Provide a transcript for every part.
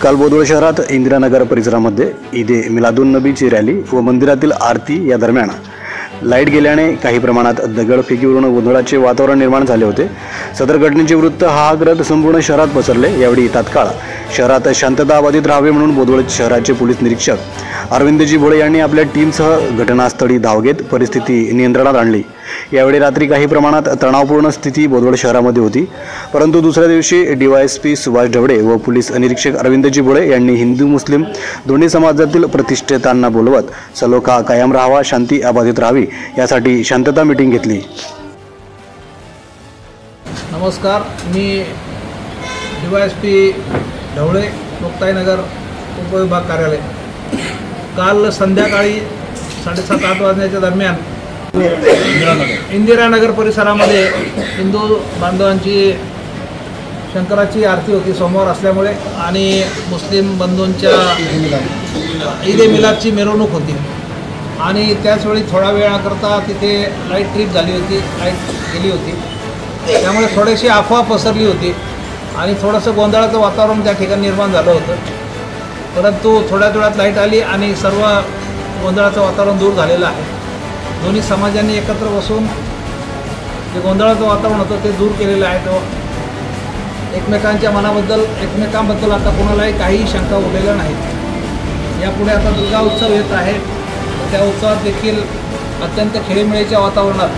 काल बोदवड शहरात इंदिरानगर परिसरामध्ये ईदे मिलादुन नबीची रॅली व मंदिरातील आरती या दरम्यान लाईट गेल्याने काही प्रमाणात दगडफेकीवरून गोंधळाचे वातावरण निर्माण झाले होते। सदर घटनेचे वृत्त हाहाकारत संपूर्ण शहरात पसरले। यावेळी तात्काळ शहरात शांतता अबाधित राहावी म्हणून बोदवड शहराचे पोलीस निरीक्षक अरविंदजी भोळे यांनी आपल्या टीमसह घटनास्थळी धाव घेत परिस्थिती नियंत्रणात आणली। यावेळी रात्री काही प्रमाणात तणावपूर्ण स्थिती बोदवड शहरामध्ये होती, परंतु दुसऱ्या दिवशी डीवायएसपी सुभाष ढवळे व पोलीस निरीक्षक अरविंदजी भोळे यांनी हिंदू मुस्लिम दोन्ही समाजातील प्रतिष्ठितांना बोलवत सलोखा कायम राहावा, शांती अबाधित राहावी यासाठी शांतता मीटिंग घेतली। नमस्कार, मी डीवायएसपी ढवळे, मुक्ताईनगर उपविभाग कार्यालय। काल संध्याकाळी 7:30-8 वाजण्याच्या दरम्यान इंदिरानगर परिसरामध्ये हिंदू बांधवांची शंकराची आरती होती सोमवार असल्यामुळे, आणि मुस्लिम बंधूंच्या ईद ए मिलादची मिरवणूक होती, आणि त्याचवेळी थोडा वेळाकरता तिथे लाईट ट्रिप झाली होती, लाईट गेली होती, त्यामुळे थोडीशी अफवा पसरली होती आणि थोडंसं गोंधळाचं वातावरण त्या ठिकाणी निर्माण झालं होतं। परंतु थोड्या वेळात लाईट आली आणि सर्व गोंधळाचं वातावरण दूर झालेलं आहे। दोन्ही समाजांनी एकत्र बसून जे गोंधळाचं वातावरण होतं ते दूर केलेलं आहे। तो एकमेकांच्या मनाबद्दल, एकमेकांबद्दल आता कोणालाही काही शंका उरलेल्या नाहीत। यापुढे आता दुर्गा उत्सव येत आहे, त्या उत्सवात देखील अत्यंत खेळीमेळीच्या वातावरणात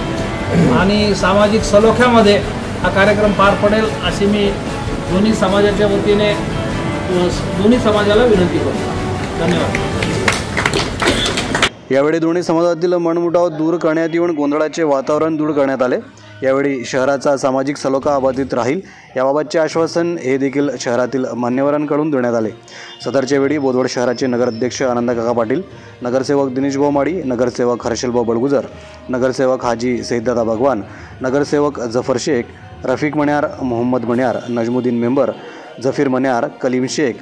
आणि सामाजिक सलोख्यामध्ये हा कार्यक्रम पार पडेल अशी मी दोन्ही समाजाच्या वतीने दोन्ही समाजाला विनंती करतो। धन्यवाद। यावेळी दोन्ही समाजातील मनमुटाव दूर करण्यात येऊन गोंधळाचे वातावरण दूर करण्यात आले। यावेळी शहराचा सामाजिक सलोखा अबाधित राहील याबाबतचे आश्वासन हे देखील शहरातील मान्यवरांकडून देण्यात आले। सदरच्या वेळी बोदवड शहराचे नगराध्यक्ष आनंद काका पाटील, नगरसेवक दिनेश भाऊ माडी, नगरसेवक हर्षलभाऊ बडगुजर, नगरसेवक हाजी सईददादा भगवान, नगरसेवक जफर शेख, रफिक मण्यार, मोहम्मद मण्यार, नजमुद्दीन मेंबर, जफीर मण्यार, कलीम शेख,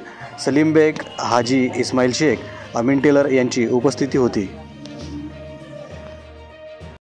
सलीम बेग, हाजी इस्माईल शेख, अमीन टेलर यांची उपस्थिती होती।